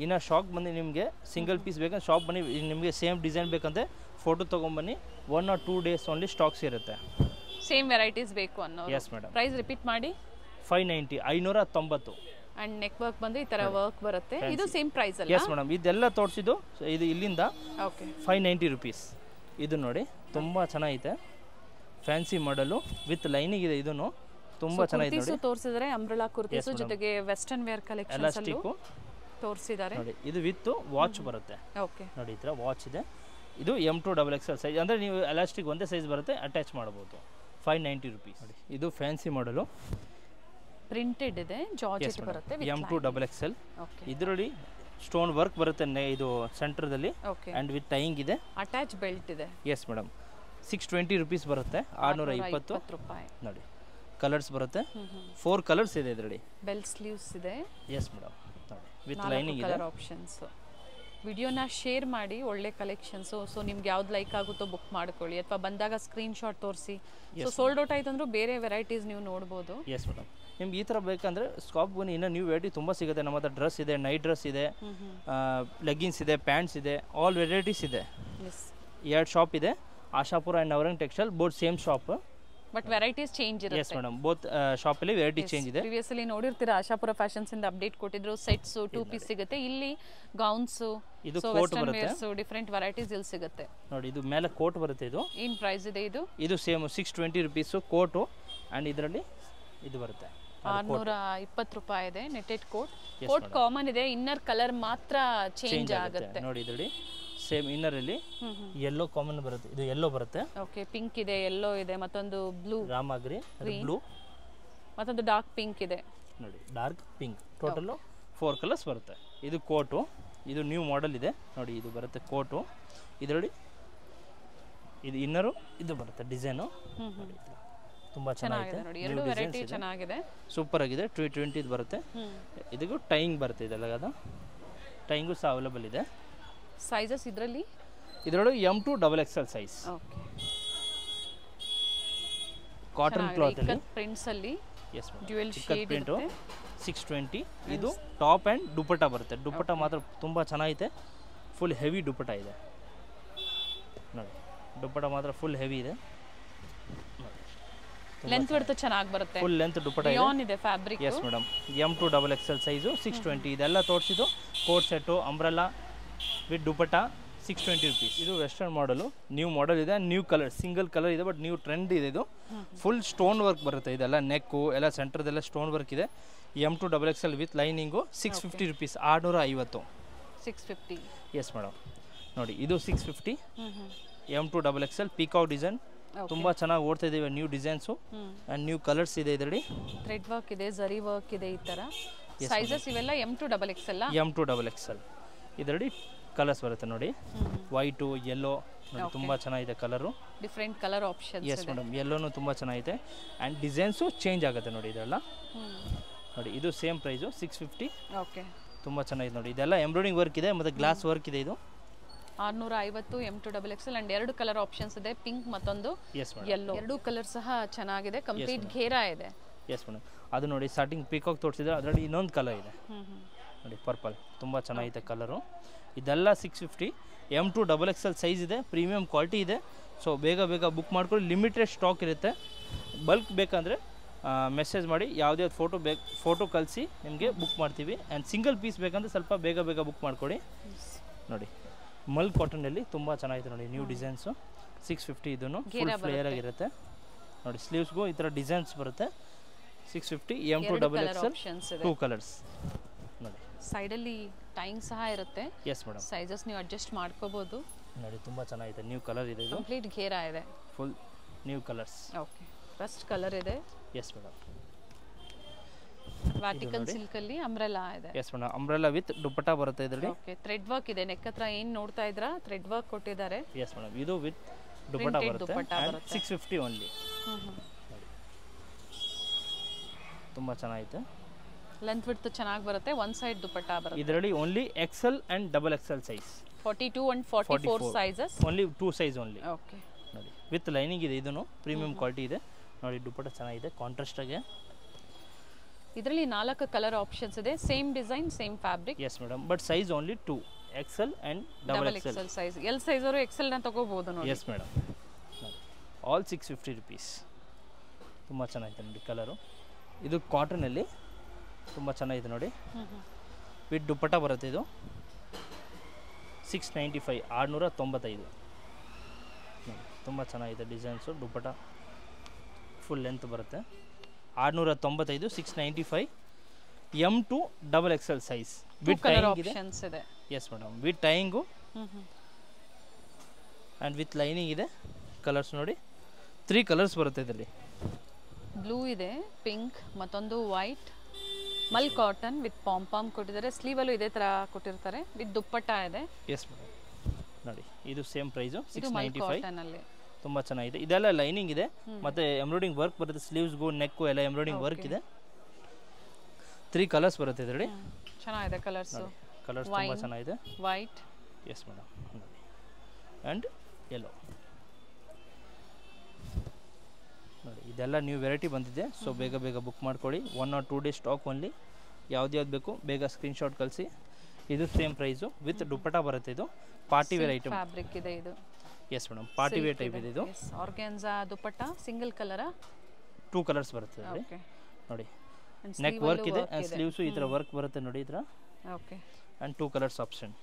ಇನ್ನು ಶಾಪ್ ಬಂದು ನಿಮಗೆ ಸಿಂಗಲ್ ಪೀಸ್ ಬೇಕಂದ್ರೆ ಶಾಪ್ ಬನ್ನಿ. ನಿಮಗೆ ಸೇಮ್ ಡಿಸೈನ್ ಬೇಕಂದ್ರೆ ಫೋಟೋ ತೊಗೊಂಬನ್ನಿ. 1 or 2 days ಓನ್ಲಿ ಸ್ಟಾಕ್ಸ್ ಇರುತ್ತೆ. ಸೇಮ್ ವೆರೈಟೀಸ್ ಬೇಕು ಅನ್ನೋ. ಎಸ್ ಮೇಡಮ್, ಪ್ರೈಸ್ ರಿಪೀಟ್ ಮಾಡಿ. 590, 590. ಅಂಡ್ ನೆಕ್ ವರ್ಕ್ ಬಂದು ಈ ತರ ವರ್ಕ್ ಬರುತ್ತೆ. ಇದು ಸೇಮ್ ಪ್ರೈಸ್ ಅಲ್ಲ? ಎಸ್ ಮೇಡಮ್, ಇದೆಲ್ಲ ತೋರಿಸಿದ್ದು ಇದು ಇಲ್ಲಿಂದ. Okay, 590 rupees. ಇದು ನೋಡಿ ತುಂಬ ಚೆನ್ನಾಗಿದೆ, ಫ್ಯಾನ್ಸಿ ಮಾಡಲು ವಿತ್ ಲೈನಿಂಗ್ ಇದೆ. ಇದನ್ನು ತುಂಬ ಚೆನ್ನಾಗಿದೆ ನೋಡಿ. ತೋರಿಸಿದರೆ ಅಂಬ್ರೆಲಾ ಕುರ್ತೀಸ್ ಜೊತೆಗೆ ವೆಸ್ಟರ್ನ್ ವೇರ್ ಕಲೆಕ್ಷನ್ಸ್ ಅಲ್ಲೂ ತೋರಿಸಿದ್ದಾರೆ ನೋಡಿ. ಇದು ವಿತ್ ವಾಚ್ ಬರುತ್ತೆ. ಓಕೆ, ನೋಡಿ ಈ ಥರ ವಾಚ್ ಇದೆ. ಇದು M2XXL ಸೈಜ್, ಅಂದರೆ ನೀವು ಎಲಾಸ್ಟಿಕ್ ಒಂದೇ ಸೈಜ್ ಬರುತ್ತೆ, ಅಟ್ಯಾಚ್ ಮಾಡ್ಬೋದು. 590 rupees. ನೋಡಿ ಇದು ಫ್ಯಾನ್ಸಿ ಮಾಡಲು, ಪ್ರಿಂಟೆಡ್ ಇದೆ, ಜಾರ್ಜೆಟ್ ಬರುತ್ತೆ, M2XXL. ಇದರಲ್ಲಿ ಸ್ಟೋನ್ ವರ್ಕ್ ಬರುತ್ತೆ ಇದು ಸೆಂಟರ್ದಲ್ಲಿ, ಆ್ಯಂಡ್ ವಿತ್ ಟೈಯಿಂಗ್ ಇದೆ, ಅಟ್ಯಾಚ್ ಬೆಲ್ಟ್ ಇದೆ. Yes madam. 620 rupees ಬರುತ್ತೆ, 620 ರೂಪಾಯಿ. ನೋಡಿ ಕಲರ್ಸ್ ಬರುತ್ತೆ, 4 ಕಲರ್ಸ್ ಇದೆ ಇದರಲ್ಲಿ. ಬೆಲ್ ಸ್ಲೀವ್ಸ್ ಇದೆ. Yes madam. ನೋಡಿ ವಿತ್ ಲೈನಿಂಗ್ ಇದೆ. Colour options. ವಿಡಿಯೋನ ಶೇರ್ ಮಾಡಿ, ಒಳ್ಳೆ ಕಲೆಕ್ಷನ್ಸು. ಸೊ ನಿಮ್ಗೆ ಯಾವ್ದು ಲೈಕ್ ಆಗುತ್ತೋ ಬುಕ್ ಮಾಡ್ಕೊಳ್ಳಿ, ಅಥವಾ ಬಂದಾಗ ಸ್ಕ್ರೀನ್ ಶಾಟ್ ತೋರಿಸಿ. ಸೊ ಸೋಲ್ಡ್ ಔಟ್ ಆಯ್ತು ಅಂದ್ರೂ ಬೇರೆ ವೆರೈಟೀಸ್ ನೀವು ನೋಡ್ಬೋದು. Yes madam. ನಿಮ್ಗೆ ಈ ಥರ ಬೇಕಂದರೆ ಸ್ಕಾಪ್ ಬನ್ನಿ, ಇನ್ನೂ ನ್ಯೂ ವೆರೈಟಿ ತುಂಬ ಸಿಗುತ್ತೆ. ನಮ್ಮ ಹತ್ರ ಡ್ರೆಸ್ ಇದೆ, ನೈಟ್ ಡ್ರೆಸ್ ಇದೆ, ಲೆಗ್ಗಿನ್ಸ್ ಇದೆ, ಪ್ಯಾಂಟ್ಸ್ ಇದೆ, ಆಲ್ ವೆರೈಟೀಸ್ ಇದೆ. 2 ಶಾಪ್ ಇದೆ, Ashapura and Navrang textile, both same shop, but varieties change ಇರುತ್ತೆ. ಎಸ್ ಮೇಡಮ್, ಬೋತ್ ಶಾಪಲ್ಲಿ ವೆರೈಟಿ ಚೇಂಜ್ ಇದೆ. ಪ್ರಿವಿಯಸ್ಲಿ ನೋಡಿರ್ತೀರಾ, ಆಶಾಪುರ ಫ್ಯಾಷನ್ಸ್ ಇಂದ ಅಪ್ಡೇಟ್ ಕೊಟ್ಟಿದ್ರು, ಸೆಟ್ಸ್ 2 ಪೀಸ್ ಸಿಗುತ್ತೆ. ಇಲ್ಲಿ ಗೌನ್ಸ್, ಇದು ಕೋಟ್ ಬರುತ್ತೆ, ಡಿಫರೆಂಟ್ ವೆರೈಟೀಸ್ ಇಲ್ಲಿ ಸಿಗುತ್ತೆ. ನೋಡಿ ಇದು ಮೇಲೆ ಕೋಟ್ ಬರುತ್ತೆ. ಇದು ಏನು ಪ್ರೈಸ್ ಇದೆ? ಇದು ಸೇಮ್ 620 rupees ಕೋಟು, ಆ್ಯಂಡ್ ಇದರಲ್ಲಿ ಇದು ಬರುತ್ತೆ 620 ರೂಪಾಯಿ ಇದೆ. ನೆಟೆಡ್ ಕೋಟ್ ಕಾಮನ್ ಇದೆ, ಇನ್ನರ್ ಕಲರ್ ಮಾತ್ರ ಚೇಂಜ್ ಆಗುತ್ತೆ. ನೋಡಿ ಇದರಲ್ಲಿ ಸೇಮ್ ಇನ್ನರ್ ಅಲ್ಲಿ ಯೆಲ್ಲೋ ಕಾಮನ್ ಬರುತ್ತೆ, ಇದು ಯೆಲ್ಲೋ ಬರುತ್ತೆ. ಓಕೆ, ಪಿಂಕ್ ಇದೆ, ಯೆಲ್ಲೋ ಇದೆ, ಮತ್ತೊಂದು ಬ್ಲೂ, ರಾಮಾಗ್ರಿ ಬ್ಲೂ, ಮತ್ತೊಂದು ಡಾರ್ಕ್ ಪಿಂಕ್ ಇದೆ. ನೋಡಿ ಡಾರ್ಕ್ ಪಿಂಕ್, ಟೋಟಲ್ 4 ಕಲರ್ಸ್ ಬರುತ್ತೆ. ಇದು ಕೋಟು, ಇದು ನ್ಯೂ ಮಾಡೆಲ್ ಇದೆ. ನೋಡಿ ಇದು ಬರುತ್ತೆ ಕೋಟು, ಇದರಲ್ಲಿ ಇದು ಇನ್ನರು, ಇದು ಬರುತ್ತೆ ಡಿಸೈನು. ತುಂಬ ಚೆನ್ನಾಗಿದೆ, ನೋಡಿ ಎರಡು ವೆರೈಟಿ ಚೆನ್ನಾಗಿದೆ, ಸೂಪರ್ ಆಗಿದೆ. 220 ಬರುತ್ತೆ. ಇದಕ್ಕೂ ಟೈಯಿಂಗ್ ಬರುತ್ತೆ, ಇದೆಲ್ಲ ಅದು ಟೈಯಿಂಗು ಸಹ ಅವೈಲೇಬಲ್ ಇದೆ. ಸೈಜಸ್ ಇದರಲ್ಲಿ M2XXL size. Okay, cotton cloth ಅಲ್ಲಿ ಪ್ರಿಂಟ್ಸ್ ಅಲ್ಲಿ. Yes madam, dual shade print 620. ಇದು ಟಾಪ್ ಆ್ಯಂಡ್ ದುಪಟ್ಟ ಬರುತ್ತೆ. ದುಪಟ್ಟ ಮಾತ್ರ ತುಂಬ ಚೆನ್ನಾಗಿದೆ, ಫುಲ್ ಹೆವಿ ದುಪಟ್ಟ ಇದೆ. ನೋಡಿ ದುಪಟ್ಟ ಮಾತ್ರ ಫುಲ್ ಹೆವಿ ಇದೆ. ಲೆಂತ್ ವಿಡ್ತ್ ಚೆನ್ನಾಗಿ ಬರುತ್ತೆ, ಫುಲ್ ಲೆಂತ್ ದುಪಟ್ಟ ಇದೆ fabric. Yes madam, M2XXL size 620. ಇದೆಲ್ಲ ತೋರಿಸಿದ್ದು coat set, umbrella with dupatta, 620 rupees. ಇದು ವೆಸ್ಟರ್ನ್ ಮಾಡಲು, ನ್ಯೂ ಮಾಡೆಲ್ ಇದೆ, ನ್ಯೂ ಕಲರ್, ಸಿಂಗಲ್ ಕಲರ್ ಇದೆ, ಬಟ್ ನ್ಯೂ ಟ್ರೆಂಡ್ ಇದೆ. ಇದು ಫುಲ್ ಸ್ಟೋನ್ ವರ್ಕ್ ಬರುತ್ತೆ, ಇದೆಲ್ಲ ನೆಕ್ಕು ಎಲ್ಲ ಸೆಂಟರ್ದೆಲ್ಲ ಸ್ಟೋನ್ ವರ್ಕ್ ಇದೆ. M2XXL with lining 650 rupees, 650. 650. S madam. ನೋಡಿ ಇದು 650. M2XXL ಪೀಕಾಕ್ ಡಿಸೈನ್, ತುಂಬ ಚೆನ್ನಾಗಿ ಓಡ್ತಾ ಇದ್ದೀವಿ. New designs and new colours ಇದೆ. ಇದರಲ್ಲಿ ಥ್ರೆಡ್ ವರ್ಕ್ ಇದೆ, ಜರಿ ವರ್ಕ್ ಇದೆ, ಈ ಥರ ಸೈಜಸ್ ಇವೆಲ್ಲ M2XXL. M2XXL ಇದರಲ್ಲಿ ಕಲರ್ಸ್ ಬರುತ್ತೆ. ನೋಡಿ ವೈಟು, ಯೆಲ್ಲೋ, ನೋಡಿ ತುಂಬ ಚೆನ್ನಾಗಿದೆ colour, different colour options. Yes madam, ಯೆಲ್ಲೋನು ತುಂಬ ಚೆನ್ನಾಗಿದೆ, ಆ್ಯಂಡ್ ಡಿಸೈನ್ಸು ಚೇಂಜ್ ಆಗುತ್ತೆ. ನೋಡಿ ಇದೆಲ್ಲ, ನೋಡಿ ಇದು ಸೇಮ್ ಪ್ರೈಸು 650. ಓಕೆ, ತುಂಬ ಚೆನ್ನಾಗಿದೆ. ನೋಡಿ ಇದೆಲ್ಲ ಎಂಬ್ರಾಯ್ಡಿಂಗ್ ವರ್ಕ್ ಇದೆ, ಮತ್ತು ಗ್ಲಾಸ್ ವರ್ಕ್ ಇದೆ. ಇದು 650 M2XXL, ಅಂಡ್ 2 ಕಲರ್ ಆಪ್ಷನ್ಸ್ ಇದೆ, ಪಿಂಕ್ ಮತ್ತೊಂದು ಯೆಲ್ಲೋ. 2 ಕಲರ್ ಸಹ ಚೆನ್ನಾಗಿದೆ, ಕಂಪ್ಲೀಟ್ ಘೇರಾ ಇದೆ. ಎಸ್ ಮೇಡಮ್, ಅದು ನೋಡಿ ಸ್ಟಾರ್ಟಿಂಗ್ ಪೀಕಾಕ್ ತೋರಿಸಿದ್ರೆ ಅದರಲ್ಲಿ ಇನ್ನೊಂದು ಕಲರ್ ಇದೆ. ನೋಡಿ ಪರ್ಪಲ್, ತುಂಬ ಚೆನ್ನಾಗಿದೆ ಕಲರು. ಇದೆಲ್ಲ 650. M2XXL ಸೈಜ್ ಇದೆ, ಪ್ರೀಮಿಯಂ ಕ್ವಾಲಿಟಿ ಇದೆ. ಸೊ ಬೇಗ ಬೇಗ ಬುಕ್ ಮಾಡ್ಕೊಳ್ಳಿ, ಲಿಮಿಟೆಡ್ ಸ್ಟಾಕ್ ಇರುತ್ತೆ. ಬಲ್ಕ್ ಬೇಕಂದರೆ ಮೆಸೇಜ್ ಮಾಡಿ, ಯಾವುದೇ ಫೋಟೋ ಕಳಿಸಿ ನಿಮಗೆ ಬುಕ್ ಮಾಡ್ತೀವಿ. ಆ್ಯಂಡ್ ಸಿಂಗಲ್ ಪೀಸ್ ಬೇಕಂದರೆ ಸ್ವಲ್ಪ ಬೇಗ ಬೇಗ ಬುಕ್ ಮಾಡ್ಕೊಳ್ಳಿ. ನೋಡಿ ಮಲ್ ಕಾಟನಲ್ಲಿ ತುಂಬ ಚೆನ್ನಾಗಿದೆ. ನೋಡಿ ನ್ಯೂ ಡಿಸೈನ್ಸು 650. ಇದನ್ನು ಫುಲ್ ಫ್ಲೇಯರ್ ಆಗಿರುತ್ತೆ. ನೋಡಿ ಸ್ಲೀವ್ಸ್ಗೂ ಈ ಥರ ಡಿಸೈನ್ಸ್ ಬರುತ್ತೆ. 650. M2XXL 2 colours. ನೋಡಿ ಸೈಡಲ್ಲಿ ಟೈಯಿಂಗ್ ಸಹ ಇರುತ್ತೆ. ಎಸ್ ಮೇಡಮ್, ಸೈಜಸ್ ನೀವು ಅಡ್ಜಸ್ಟ್ ಮಾಡ್ಕೋಬಹುದು. ನೋಡಿ ತುಂಬ ಚೆನ್ನಾಗಿದೆ, ನ್ಯೂ ಕಲರ್ ಇದೆ. ಇದು ಕಂಪ್ಲೀಟ್ ಘೇರಾ ಇದೆ, full new colours. Okay, first colour ಇದೆ. ಎಸ್ ಮೇಡಮ್, ವಾಟಿಕನ್ ಸಿಲ್ಕ್ ಅಲ್ಲಿ ಅಂಬ್ರೆಲಾ ಇದೆ. Yes madam, umbrella with dupatta ಬರುತ್ತೆ ಇದರಲ್ಲಿ. ಓಕೆ, ಥ್ರೆಡ್ ವರ್ಕ್ ಇದೆ, ನೆಕ್ ಹತ್ರ ಏನು ನೋಡ್ತಾ ಇದ್ರಾ ಥ್ರೆಡ್ ವರ್ಕ್ ಕೊಟ್ಟಿದ್ದಾರೆ. ಎಸ್ ಮೇಡಮ್, ಇದು ವಿತ್ ದುಪಟ್ಟಾ ಬರುತ್ತೆ. 650 ಓನ್ಲಿ. ತುಂಬ ಚೆನ್ನಾಗಿದೆ, ಲೆಂತ್ ವಿಡ್ತ್ ಚೆನ್ನಾಗಿ ಬರುತ್ತೆ, ಒನ್ ಸೈಡ್ ದುಪಟ್ಟಾ ಬರುತ್ತೆ. ಇದರಲ್ಲಿ only XL and XXL size, 42 and 44 sizes, only 2 size only. Okay, ನೋಡಿ ವಿತ್ ಲೈನಿಂಗ್ ಇದೆ, ಇದನ್ನು ಪ್ರೀಮಿಯಂ ಕ್ವಾಲಿಟಿ ಇದೆ. ನೋಡಿ ದುಪಟ್ಟಾ ಚೆನ್ನಾಗಿದೆ, ಕಾಂಟ್ರಾಸ್ಟ್ ಆಗಿ. ಇದರಲ್ಲಿ 4 ಕಲರ್ ಆಪ್ಷನ್ಸ್ ಇದೆ, same design, same fabric. Yes madam, but size only 2, XL and XXL size. L size ಅವರು XL ನ ತಗೋಬಹುದು ನೋಡಿ. Yes madam, all 650 rupees. ತುಂಬ ಚೆನ್ನಾಗಿದೆ ನೋಡಿ ಕಲರು. ಇದು ಕಾಟನಲ್ಲಿ ತುಂಬ ಚೆನ್ನಾಗಿದೆ ನೋಡಿ, ವಿತ್ ದುಪಟ್ಟಾ ಬರುತ್ತೆ. ಇದು 695, 695. ತುಂಬ ಚೆನ್ನಾಗಿದೆ ಡಿಸೈನ್ಸು. ದುಪಟ್ಟಾ ಫುಲ್ ಲೆಂತ್ ಬರುತ್ತೆ. 695, 695. M2XXL ಸೈಜ್ ವಿತ್ ಟೈಯಿಂಗ್ ಇದೆ. Yes madam, with tying and with lining ಇದೆ. ಕಲರ್ಸ್ ನೋಡಿ 3 ಕಲರ್ಸ್ ಬರುತ್ತೆ ಇದರಲ್ಲಿ. ಬ್ಲೂ ಇದೆ, ಪಿಂಕ್, ಮತ್ತೊಂದು white, Mal cotton with palm ಕೊಟ್ಟಿದ್ದಾರೆ. ಸ್ಲೀವಲ್ಲೂ ಇದೇ ಥರ ಕೊಟ್ಟಿರ್ತಾರೆ. ವಿತ್ ದುಪ್ಪಟ್ಟ ಇದೆ. Yes madam. ನೋಡಿ ಇದು ಸೇಮ್ ಪ್ರೈಸು ಇದು ಮಲ್ 695. ಕಾಟನಲ್ಲಿ ತುಂಬ ಚೆನ್ನಾಗಿದೆ. ಇದೆಲ್ಲ ಲೈನಿಂಗ್ ಇದೆ ಮತ್ತು ಎಂಬ್ರಾಯ್ಡಿಂಗ್ ವರ್ಕ್ ಬರುತ್ತೆ. ಸ್ಲೀವ್ಸ್ಗೂ ನೆಕ್ಕು ಎಲ್ಲ ಎಂಬ್ರಾಯ್ಡಿಂಗ್ ವರ್ಕ್ ಇದೆ. 3 ಕಲರ್ಸ್ ಬರುತ್ತೆ ಇದರಲ್ಲಿ. ಚೆನ್ನಾಗಿದೆ ಕಲರ್ಸು. ಕಲರ್ಸ್ ತುಂಬ ಚೆನ್ನಾಗಿದೆ. ವೈಟ್. S madam. ನೋಡಿ ಆ್ಯಂಡ್ ಯೆಲ್ಲೋ. ನೋಡಿ ಇದೆಲ್ಲ ನ್ಯೂ ವೆರೈಟಿ ಬಂದಿದೆ. ಸೊ ಬೇಗ ಬುಕ್ ಮಾಡ್ಕೊಳ್ಳಿ. 1 or 2 ಡೇಸ್ ಸ್ಟಾಕ್ ಓನ್ಲಿ. ಯಾವ್ದು ಬೇಕು ಬೇಗ ಸ್ಕ್ರೀನ್ಶಾಟ್ ಕಳಿಸಿ. ಇದು ಸೇಮ್ ಪ್ರೈಸು ವಿತ್ ದುಪ್ಪಟ್ಟ ಬರುತ್ತೆ. ಇದು ಪಾರ್ಟಿ ವೇರ್ ಐಟಮ್ ಫ್ಯಾಬ್ರಿಕ್ ಇದೆ ಇದು. Yes madam, party wear type ಇದೆ ಇದು. Organza dupatta single colour. 2 colours ಬರುತ್ತೆ ಇದರಲ್ಲಿ. ನೋಡಿ ನೆಕ್ ವರ್ಕ್ ಇದೆ ಆ್ಯಂಡ್ ಸ್ಲೀವ್ಸು ಈ ಥರ ವರ್ಕ್ ಬರುತ್ತೆ ನೋಡಿ ಈ ಥರ. Okay. And 2 colours option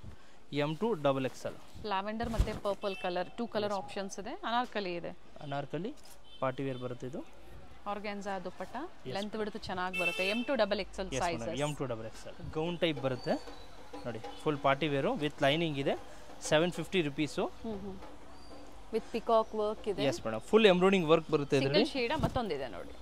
M2 XXL. Lavender ಮತ್ತು ಪರ್ಪಲ್ ಕಲರ್ 2 ಕಲರ್ ಆಪ್ಷನ್ಸ್ ಇದೆ. ಅನಾರ್ಕಲಿ ಇದೆ. ಅನಾರ್ಕಲಿ ಪಾರ್ಟಿ ವೇರ್ ಬರುತ್ತೆ ಇದು. ಆರ್ಗಾನ್ಜಾ ದುಪ್ಪಟ್ಟ ಲೆಂತ್ ಬಿಡುತ್ತೆ ಚೆನ್ನಾಗಿ ಬರುತ್ತೆ. M2 XXL size. M2 XXL gown type ಬರುತ್ತೆ ನೋಡಿ. Full party wear with lining ಇದೆ. 750 ರುಪೀಸು. ವಿತ್ ಪಿಕಾಕ್ ವರ್ಕ್ ಇದೆ. Yes madam, full embroidering work ಬರುತ್ತೆ ಇದರಲ್ಲಿ. ಸಿಂಗಲ್ ಶೇಡ್ ಮತ್ತೊಂದಿದೆ ನೋಡಿ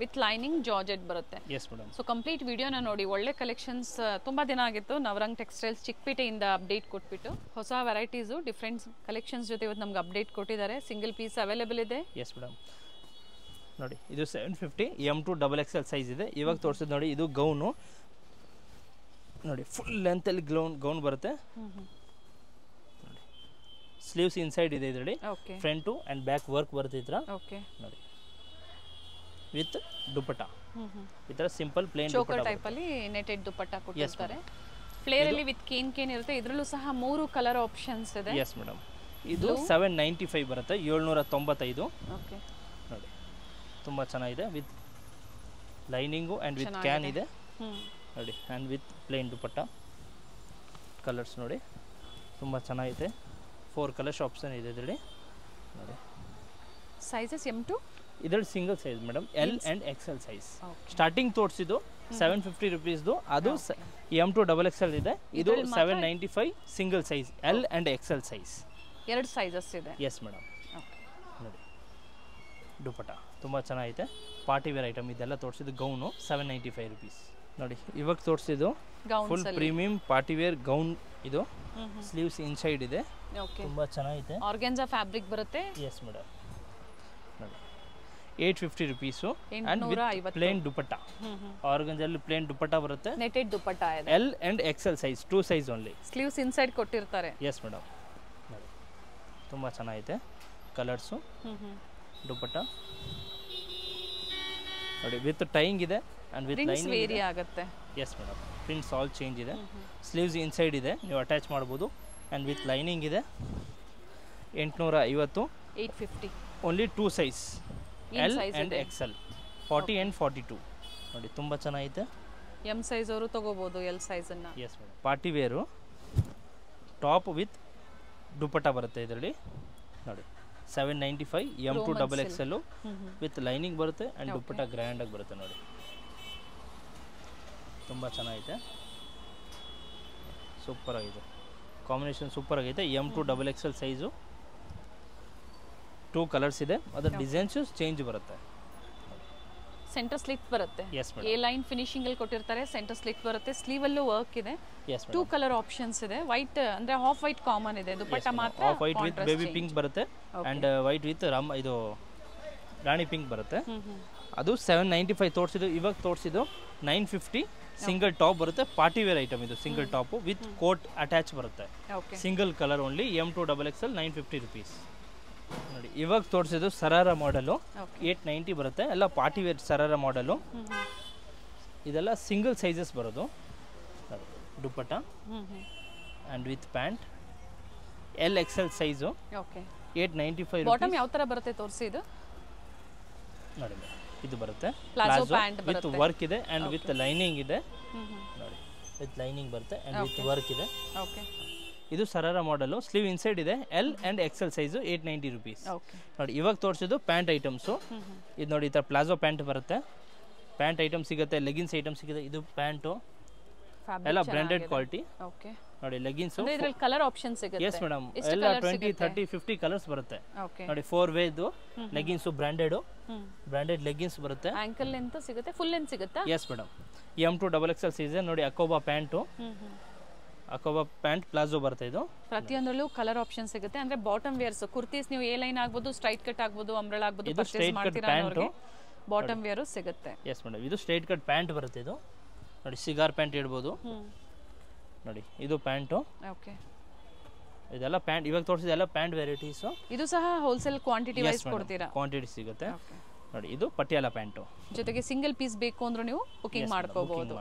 ವಿತ್ ಲೈನಿಂಗ್ ಜಾರ್ಜೆಟ್ ಬರುತ್ತೆ. Yes madam. ಸೊ ಕಂಪ್ಲೀಟ್ ವಿಡಿಯೋನ ನೋಡಿ. ಒಳ್ಳೆ ಕಲೆಕ್ಷನ್ಸ್ ತುಂಬ ದಿನ ಆಗಿತ್ತು. ನವರಂಗ್ ಟೆಕ್ಸ್ಟೈಲ್ಸ್ ಚಿಕ್ಕಪೇಟೆಯಿಂದ ಅಪ್ಡೇಟ್ ಕೊಟ್ಬಿಟ್ಟು ಹೊಸ ವೆರೈಟೀಸು ಡಿಫ್ರೆಂಟ್ ಕಲೆಕ್ಷನ್ಸ್ ಜೊತೆ ಇವತ್ತು ನಮ್ಗೆ ಅಪ್ಡೇಟ್ ಕೊಟ್ಟಿದ್ದಾರೆ. ಸಿಂಗಲ್ ಪೀಸ್ ಅವೈಲೇಬಲ್ ಇದೆ. Yes madam. ನೋಡಿ ಇದು 750 M2 XXL ಸೈಜ್ ಇದೆ. ಇವಾಗ ತೋರಿಸಿದ್ ನೋಡಿ ಇದು ಗೌನು ನೋಡಿ. ಫುಲ್ ಲೆಂತಲ್ಲಿ ಗೌನ್ ಬರುತ್ತೆ. ಸ್ಲೀವ್ಸ್ ಇನ್ಸೈಡ್ ಇದೆ ಇದರಲ್ಲಿ. ಫ್ರಂಟು ಆ್ಯಂಡ್ ಬ್ಯಾಕ್ ವರ್ಕ್ ಬರುತ್ತೆ ಈ ಥರ. ಓಕೆ. ನೋಡಿ ವಿತ್ ದುಪ್ಪಟ್ಟ ಈ ಥರ ಸಿಂಪಲ್ ಪ್ಲೇನ್ ಚೋಕರ್ ಟೈಪಲ್ಲಿ ನೆಟೆಡ್ ದುಪ್ಪಟ್ಟ ಕೊಟ್ಟಿರ್ತಾರೆ. ಫ್ಲೇರಲ್ಲಿ ವಿತ್ ಕೇನ್ ಇರುತ್ತೆ. ಇದರಲ್ಲೂ ಸಹ 3 ಕಲರ್ ಆಪ್ಷನ್ಸ್ ಇದೆ. Yes madam. ಇದು 795 ಬರುತ್ತೆ. 795. ಓಕೆ. ನೋಡಿ ತುಂಬ ಚೆನ್ನಾಗಿದೆ. With lining and with can ಇದೆ ನೋಡಿ. And with plain dupatta. Colours ನೋಡಿ ತುಂಬ ಚೆನ್ನಾಗಿದೆ. 4 ಕಲರ್ಸ್ ಆಪ್ಷನ್ ಇದೆ ಇದರಲ್ಲಿ ನೋಡಿ. ಸೈಜಸ್ M2 ಇದರಲ್ಲಿ single size madam. L and XL size. Starting ತೋರಿಸಿದ್ದು 750 ರುಪೀಸ್ದು. ಅದು M2 XXL ಇದೆ. ಇದು 795 single size L and XL size. 2 sizes ಇದೆ. Yes madam. ನೋಡಿ ದುಪ್ಪಟ್ಟ ತುಂಬ ಚೆನ್ನಾಗಿದೆ. ಪಾರ್ಟಿ ವೇರ್ ಐಟಮ್ ಇದೆಲ್ಲ ತೋರಿಸಿದ್ದು. Gown 795 rupees. ನೋಡಿ ಇವಾಗ ತೋರಿಸಿದ್ದು full premium party wear gown. ಇದು ಸ್ಲೀವ್ಸ್ ಇನ್ಸೈಡ್ ಇದೆ. ತುಂಬ ಚೆನ್ನಾಗಿದೆ. ಆರ್ಗಾನ್ಜಾ ಫ್ಯಾಬ್ರಿಕ್ ಬರುತ್ತೆ. Yes madam. ನೋಡಿ 850 rupees. And with plain dupatta. ಆರ್ಗಂಜಲ್ಲಿ plain dupatta ಬರುತ್ತೆ. ನೆಟೆಡ್ ದುಪ್ಪಟ್ಟ ಇದೆ. L and XL size 2 size only. Sleeves inside ಕೊಟ್ಟಿರ್ತಾರೆ. Yes madam. ನೋಡಿ ತುಂಬ ಚೆನ್ನಾಗಿದೆ. ಕಲರ್ಸು ದುಪ್ಪಟ್ಟ ನೋಡಿ ವಿತ್ ಟೈಯಿಂಗ್ ಇದೆ ಆ್ಯಂಡ್ ವಿತ್ ಲೈನಿಂಗ್ ವೇರಿ ಆಗುತ್ತೆ. Yes madam. Prints all change ಇದೆ. ಸ್ಲೀವ್ಸ್ ಇನ್ಸೈಡ್ ಇದೆ, ನೀವು ಅಟ್ಯಾಚ್ ಮಾಡ್ಬೋದು. ಆ್ಯಂಡ್ ವಿತ್ ಲೈನಿಂಗ್ ಇದೆ. 850. 850 only 2 size L and XL 40 and 42. ನೋಡಿ ತುಂಬ ಚೆನ್ನಾಗಿದೆ. M ಸೈಜ್ ಅವರು ತಗೋಬಹುದು L ಸೈಜ್ ಅನ್ನ. Yes madam. Party wear top with dupatta ಬರುತ್ತೆ ಇದರಲ್ಲಿ ನೋಡಿ. 795 M2 XXL ವಿತ್ ಲೈನಿಂಗ್ ಬರುತ್ತೆ ಆ್ಯಂಡ್ ದುಪ್ಪಟ್ಟ ಗ್ರ್ಯಾಂಡಾಗಿ ಬರುತ್ತೆ ನೋಡಿ. ತುಂಬ ಚೆನ್ನಾಗಿದೆ. ಸೂಪರ್ ಆಗಿದೆ. ಕಾಂಬಿನೇಷನ್ ಸೂಪರ್ ಆಗೈತೆ. M2 XXL size. 2 ಕಲರ್ಸ್ ಇದೆ. ಅದರ ಡಿಸೈನ್ಸು ಚೇಂಜ್ ಬರುತ್ತೆ. ಸೆಂಟರ್ ಸ್ಲಿಟ್ ಬರುತ್ತೆ. Yes madam. A line finishing ಅಲ್ಲಿ ಕೊಟ್ಟಿರ್ತಾರೆ. ಸೆಂಟರ್ ಸ್ಲಿಟ್ ಬರುತ್ತೆ. ಸ್ಲೀವ್ ಅಲ್ಲೂ ವರ್ಕ್ ಇದೆ. Yes madam. 2 ಕಲರ್ ಆಪ್ಷನ್ಸ್ ಇದೆ. ವೈಟ್ ಅಂದ್ರೆ ಹಾಫ್ ವೈಟ್ ಕಾಮನ್ ಇದೆ. ದುಪ್ಪಟ್ಟ ಮಾತ್ರ half white with baby pink ಬರುತ್ತೆ ಆ್ಯಂಡ್ ವೈಟ್ ವಿತ್ ಇದು ರಾಣಿ ಪಿಂಕ್ ಬರುತ್ತೆ. ಅದು 795 ತೋರಿಸಿದ್ದು. ಇವಾಗ ತೋರಿಸಿದ್ದು 950 ಸಿಂಗಲ್ ಟಾಪ್ ಬರುತ್ತೆ. ಪಾರ್ಟಿ ವೇರ್ ಐಟಮ್ ಇದು. Single top with coat attach ಬರುತ್ತೆ. Single colour only. M2 XXL 950 rupees. ನೋಡಿ ಇವಾಗ ತೋರಿಸಿದ್ದು ಸರಾರ ಮಾಡಲು 890 ಬರುತ್ತೆ. ಎಲ್ಲ ಪಾರ್ಟಿ ವೇರ್ ಸರಾರ ಮಾಡಲು. ಇದೆಲ್ಲ ಸಿಂಗಲ್ ಸೈಜಸ್ ಬರೋದು. Dupatta and with pant L XL size. 895 bottom ಯಾವ ಥರ ಬರುತ್ತೆ ತೋರಿಸಿ. ಇದು ನೋಡಿ ಇದು ಬರುತ್ತೆ. ಪ್ಲಾಜೋ ಪ್ಯಾಂಟ್ ವಿತ್ ವರ್ಕ್ ಇದೆ ಆ್ಯಂಡ್ ವಿತ್ ಲೈನಿಂಗ್ ಇದೆ ನೋಡಿ. ವಿತ್ ಲೈನಿಂಗ್ ಬರುತ್ತೆ ಆ್ಯಂಡ್ ವಿತ್ ವರ್ಕ್ ಇದೆ. ಓಕೆ. ಇದು ಸರಾರ ಮಾಡಲು. ಸ್ಲೀವ್ ಇನ್ಸೈಡ್ ಇದೆ. L and XL size 890 rupees. ನೋಡಿ ಇವಾಗ ತೋರಿಸಿದ್ದು ಪ್ಯಾಂಟ್ ಐಟಮ್ಸು. ಇದು ನೋಡಿ ಈ ಥರ ಪ್ಲಾಜೋ ಪ್ಯಾಂಟ್ ಬರುತ್ತೆ. ಪ್ಯಾಂಟ್ ಐಟಮ್ ಸಿಗುತ್ತೆ. ಲೆಗಿನ್ಸ್ ಐಟಮ್ ಸಿಗುತ್ತೆ. ಇದು ಪ್ಯಾಂಟು ಎಲ್ಲ ಬ್ರ್ಯಾಂಡೆಡ್ ಕ್ವಾಲಿಟಿ. ಓಕೆ. ನೋಡಿ ಲೆಗಿನ್ಸ್ ಇದರಲ್ಲಿ ಕಲರ್ ಆಪ್ಷನ್ ಸಿಗುತ್ತೆ ಎಸ್ ಮೇಡಮ್ ಎಲ್ಲ 20 30 50 ಕಲರ್ಸ್ ಬರುತ್ತೆ ನೋಡಿ 4 ವೇ ಇದು ಲೆಗಿನ್ಸ್ ಬ್ರಾಂಡೆಡ್ ಲೆಗಿನ್ಸ್ ಬರುತ್ತೆ ಆಂಕಲ್ ಲೆಂತ್ ಸಿಗುತ್ತೆ ಫುಲ್ ಲೆಂತ್ ಸಿಗುತ್ತಾ yes madam M2 XXL season ನೋಡಿ ಅಕೋಬಾ ಪ್ಯಾಂಟು ಅಕೋಬಾ ಪ್ಯಾಂಟ್ ಪ್ಲಾಜೋ ಬರುತ್ತೆ ಇದು ಪ್ರತಿಯೊಂದರಲ್ಲೂ ಕಲರ್ ಆಪ್ಷನ್ ಸಿಗುತ್ತೆ ಅಂದ್ರೆ ಬಾಟಮ್ ವೇರ್ಸ್ ಕುರ್ತೀಸ್ ನೀವು ಎ ಲೈನ್ ಆಗ್ಬೋದು ಸ್ಟ್ರೈಟ್ ಕಟ್ ಆಗ್ಬೋದು ಅಂಬ್ರೆಲಾ ಆಗ್ಬೋದು ಪರ್ಚೇಸ್ ಮಾಡ್ತೀರಾ ಅನ್ನೋರಿಗೆ ಬಾಟಮ್ ವೇರ್ ಸಿಗುತ್ತೆ ಎಸ್ ಮೇಡಮ್ ಇದು ಸ್ಟ್ರೈಟ್ ಕಟ್ ಪ್ಯಾಂಟ್ ಬರುತ್ತೆ ಇದು ನೋಡಿ ಸಿಗಾರ್ ಪ್ಯಾಂಟ್ ಇಡಬಹುದು ನೋಡಿ ಇದು ಪ್ಯಾಂಟು ಓಕೆ ಇದೆಲ್ಲ ಪ್ಯಾಂಟ್ ಇವಾಗ ತೋರಿಸಿದ ಎಲ್ಲ ಪ್ಯಾಂಟ್ ವೆರೈಟೀಸ್ ಇದು ಸಹ ಹೋಲ್ಸೇಲ್ ಕ್ವಾಂಟಿಟಿ ವೈಸ್ ಕೊಡ್ತೀರಾ ಕ್ವಾಂಟಿಟಿ ಸಿಗುತ್ತೆ ನೋಡಿ ಇದು ಪಟಿಯಾಲ ಪ್ಯಾಂಟು ಜೊತೆಗೆ ಸಿಂಗಲ್ ಪೀಸ್ ಬೇಕು ಅಂದ್ರೂ ನೀವು ಬುಕಿಂಗ್ ಮಾಡ್ಕೋಬಹುದು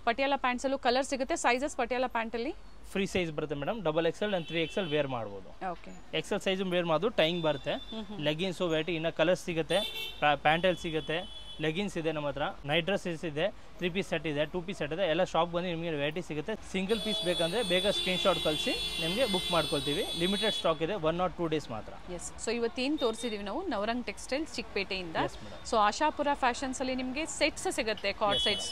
ಪಟಿಯಾಲ ಪ್ಯಾಂಟ್ಸ್ ಅಲ್ಲೂ ಕಲರ್ ಸಿಗುತ್ತೆ ಸೈಜಸ್ ಪಟಿಯಾಲ ಪ್ಯಾಂಟ್ ಅಲ್ಲಿ ಫ್ರೀ ಸೈಜ್ ಬರುತ್ತೆ madam XXL and 3XL wear ಮಾಡಬಹುದು ಓಕೆ XL ಸೈಜ್ ವೇರ್ ಮಾಡೋದು ಟೈಂಗ್ ಬರುತ್ತೆ ಲೆಗಿನ್ಸ್ ವೆರೈಟಿ ಇನ್ನ ಕಲರ್ ಸಿಗುತ್ತೆ ಪ್ಯಾಂಟಲ್ಲಿ ಸಿಗುತ್ತೆ ಲೆಗಿನ್ಸ್ ಇದೆ ನಮ್ಮ ಹತ್ರ ನೈಟ್ ಡ್ರೆಸ್ ಇದೆ 3 ಪೀಸ್ ಸೆಟ್ ಇದೆ 2 ಪೀಸ್ ಸೆಟ್ ಇದೆ ಎಲ್ಲ ಶಾಪ್ ಬಂದು ನಿಮಗೆ ವೆರೈಟಿ ಸಿಗುತ್ತೆ ಸಿಂಗಲ್ ಪೀಸ್ ಬೇಕಂದ್ರೆ ಬೇಗ ಸ್ಕ್ರೀನ್ ಶಾಟ್ ಕಳಿಸಿ ನಿಮಗೆ ಬುಕ್ ಮಾಡ್ಕೊಳ್ತೀವಿ ಲಿಮಿಟೆಡ್ ಸ್ಟಾಕ್ ಇದೆ 1 or 2 ಡೇಸ್ ಮಾತ್ರ ಎಸ್ ಸೊ ಇವತ್ತೇನು ತೋರಿಸಿದೀವಿ ನಾವು ನವರಂಗ್ ಟೆಕ್ಸ್ಟೈಲ್ಸ್ ಚಿಕ್ಕಪೇಟೆಯಿಂದ ಸೊ ಆಶಾಪುರ ಫ್ಯಾಷನ್ಸ್ ಅಲ್ಲಿ ನಿಮಗೆ ಸೆಟ್ಸ್ ಸಿಗುತ್ತೆ card sets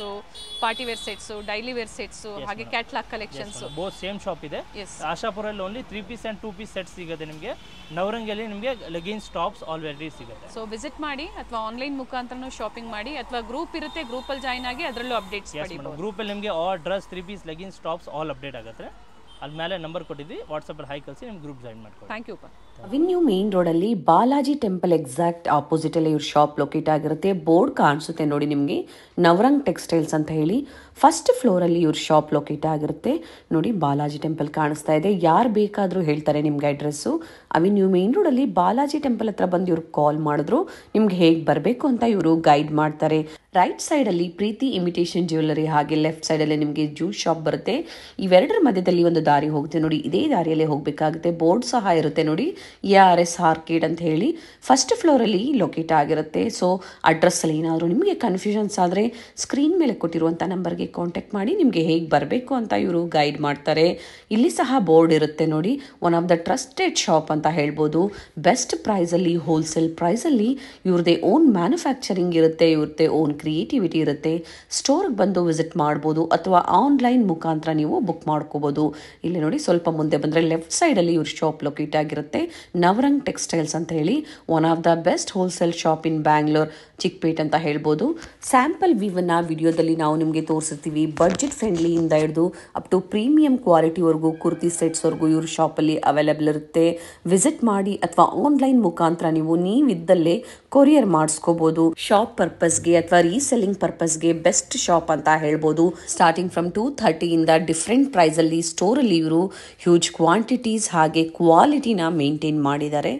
party wear sets daily wear sets ಹಾಗೆ catalog collections both same shop ಇದೆ ಆಶಾಪುರಲ್ಲಿ only 3 piece and 2 piece set ಸಿಗುತ್ತೆ ನಿಮಗೆ ನವರಂಗಲ್ಲಿ ನಿಮಗೆ ಲೆಗಿನ್ಸ್ ಟಾಪ್ಸ್ ಆಲ್ ವೆರೈಟಿ ಸಿಗುತ್ತೆ ಸೊ ವಿಸಿಟ್ ಮಾಡಿ ಅಥವಾ ಆನ್ಲೈನ್ ಮುಖಾಂತರನೂ ಶಾಪಿಂಗ್ ಮಾಡಿ ಅಥವಾ ಗ್ರೂಪ್ ಇರುತ್ತೆ ಗ್ರೂಪ್ ಅಲ್ಲಿ ಜಾಯಿನ್ ಆಗಿ ಅದರಲ್ಲೂ ಅಪ್ಡೇಟ್ಸ್ ಪಡಿಬಹುದು ಗ್ರೂಪ್ ಅಲ್ಲಿ ನಿಮಗೆ all dress 3 piece leggings tops all update ಆಗುತ್ತೆ ಅಲ್ಲಿ ಮೇಲೆ ನಂಬರ್ ಕೊಟ್ಟಿದ್ವಿ ವಾಟ್ಸ್ಆಪ್ ಅಲ್ಲಿ ಹೈ ಕಳಿಸಿ ನಿಮ್ಗೆ ಗ್ರೂಪ್ ಜಾಯಿನ್ ಮಾಡ್ಕೊಳ್ಳಿ thank you avenue main road ಅಲ್ಲಿ ಬಾಲಾಜಿ ಟೆಂಪಲ್ ಎಕ್ಸಾಕ್ಟ್ ಆಪೋಸಿಟ್ ಅಲ್ಲಿ ಇವ್ರ ಶಾಪ್ ಲೊಕೇಟ್ ಆಗಿರುತ್ತೆ ಬೋರ್ಡ್ ಕಾಣಿಸುತ್ತೆ ನೋಡಿ ನಿಮಗೆ ನವರಂಗ್ ಟೆಕ್ಸ್ಟೈಲ್ಸ್ ಅಂತ ಹೇಳಿ ಫಸ್ಟ್ ಫ್ಲೋರ್ ಅಲ್ಲಿ ಇವ್ರ ಶಾಪ್ ಲೊಕೇಟ್ ಆಗಿರುತ್ತೆ ನೋಡಿ ಬಾಲಾಜಿ ಟೆಂಪಲ್ ಕಾಣಿಸ್ತಾ ಇದೆ ಯಾರು ಬೇಕಾದರೂ ಹೇಳ್ತಾರೆ ನಿಮ್ಗೆ ಅಡ್ರೆಸ್ಸು ಅವೆನ್ಯೂ ಮೇನ್ ರೋಡ್ ಅಲ್ಲಿ ಬಾಲಾಜಿ ಟೆಂಪಲ್ ಹತ್ರ ಬಂದು ಇವ್ರಿಗೆ ಕಾಲ್ ಮಾಡಿದ್ರು ನಿಮ್ಗೆ ಹೇಗೆ ಬರಬೇಕು ಅಂತ ಇವರು ಗೈಡ್ ಮಾಡ್ತಾರೆ ರೈಟ್ ಸೈಡ್ ಅಲ್ಲಿ ಪ್ರೀತಿ ಇಮಿಟೇಷನ್ ಜ್ಯುವೆಲ್ಲರಿ ಹಾಗೆ ಲೆಫ್ಟ್ ಸೈಡ್ ಅಲ್ಲಿ ನಿಮಗೆ ಜ್ಯೂಸ್ ಶಾಪ್ ಬರುತ್ತೆ ಇವೆರಡರ ಮಧ್ಯದಲ್ಲಿ ಒಂದು ದಾರಿ ಹೋಗುತ್ತೆ ನೋಡಿ ಇದೇ ದಾರಿಯಲ್ಲಿ ಹೋಗಬೇಕಾಗುತ್ತೆ ಬೋರ್ಡ್ ಸಹ ಇರುತ್ತೆ ನೋಡಿ ARS ಆರ್ಕೇಡ್ ಅಂತ ಹೇಳಿ ಫಸ್ಟ್ ಫ್ಲೋರ್ ಅಲ್ಲಿ ಲೊಕೇಟ್ ಆಗಿರುತ್ತೆ ಸೊ ಅಡ್ರೆಸ್ ಅಲ್ಲಿ ಏನಾದರೂ ನಿಮಗೆ ಕನ್ಫ್ಯೂಷನ್ಸ್ ಆದರೆ ಸ್ಕ್ರೀನ್ ಮೇಲೆ ಕೊಟ್ಟಿರುವಂಥ ನಂಬರ್ಗೆ ಕಾಂಟ್ಯಾಕ್ಟ್ ಮಾಡಿ ನಿಮಗೆ ಹೇಗೆ ಬರಬೇಕು ಅಂತ ಇವರು ಗೈಡ್ ಮಾಡ್ತಾರೆ ಇಲ್ಲಿ ಸಹ ಬೋರ್ಡ್ ಇರುತ್ತೆ ನೋಡಿ one of the trusted shop ಅಂತ ಹೇಳ್ಬೋದು ಬೆಸ್ಟ್ ಪ್ರೈಸಲ್ಲಿ ಹೋಲ್ಸೇಲ್ ಪ್ರೈಸಲ್ಲಿ ಇವ್ರದ್ದೇ ಓನ್ ಮ್ಯಾನುಫ್ಯಾಕ್ಚರಿಂಗ್ ಇರುತ್ತೆ ಇವ್ರದ್ದೇ ಓನ್ ಕ್ರಿಯೇಟಿವಿಟಿ ಇರುತ್ತೆ ಸ್ಟೋರ್ಗೆ ಬಂದು ವಿಸಿಟ್ ಮಾಡ್ಬೋದು ಅಥವಾ ಆನ್ಲೈನ್ ಮುಖಾಂತರ ನೀವು ಬುಕ್ ಮಾಡ್ಕೋಬೋದು ಇಲ್ಲಿ ನೋಡಿ ಸ್ವಲ್ಪ ಮುಂದೆ ಬಂದರೆ ಲೆಫ್ಟ್ ಸೈಡಲ್ಲಿ ಇವ್ರ ಶಾಪ್ ಲೊಕೇಟ್ ಆಗಿರುತ್ತೆ ನವರಂಗ್ ಟೆಕ್ಸ್ಟೈಲ್ಸ್ ಅಂತ ಹೇಳಿ one of the best wholesale shop ಇನ್ ಬ್ಯಾಂಗ್ಳೂರ್ ಚಿಕ್ಕಪೇಟ್ ಅಂತ ಹೇಳ್ಬೋದು ಸ್ಯಾಂಪಲ್ ವಿವನ್ನ ವಿಡಿಯೋದಲ್ಲಿ ನಾವು ನಿಮಗೆ ತೋರಿಸಿರ್ತೀವಿ ಬಡ್ಜೆಟ್ ಫ್ರೆಂಡ್ಲಿಯಿಂದ ಹಿಡಿದು ಅಪ್ ಟು ಪ್ರೀಮಿಯಂ ಕ್ವಾಲಿಟಿವರೆಗೂ ಕುರ್ತಿ ಸೆಟ್ಸ್ವರೆಗೂ ಇವ್ರ ಶಾಪಲ್ಲಿ ಅವೈಲೇಬಲ್ ಇರುತ್ತೆ ವಿಸಿಟ್ ಮಾಡಿ ಅಥವಾ ಆನ್ಲೈನ್ ಮುಖಾಂತರ ನೀವಿದ್ದಲ್ಲೇ ಕೊರಿಯರ್ ಮಾಡಿಸ್ಕೋಬಹುದು ಶಾಪ್ ಪರ್ಪಸ್ಗೆ ಅಥವಾ ರೀಸೆಲ್ಲಿಂಗ್ ಪರ್ಪಸ್ಗೆ ಬೆಸ್ಟ್ ಶಾಪ್ ಅಂತ ಹೇಳ್ಬೋದು ಸ್ಟಾರ್ಟಿಂಗ್ ಫ್ರಮ್ 230 ಇಂದ ಡಿಫ್ರೆಂಟ್ ಪ್ರೈಸಲ್ಲಿ ಸ್ಟೋರಲ್ಲಿ ಇವರು ಹ್ಯೂಜ್ ಕ್ವಾಂಟಿಟೀಸ್ ಹಾಗೆ ಕ್ವಾಲಿಟಿನ ಮೇಂಟೈನ್ ಮಾಡಿದ್ದಾರೆ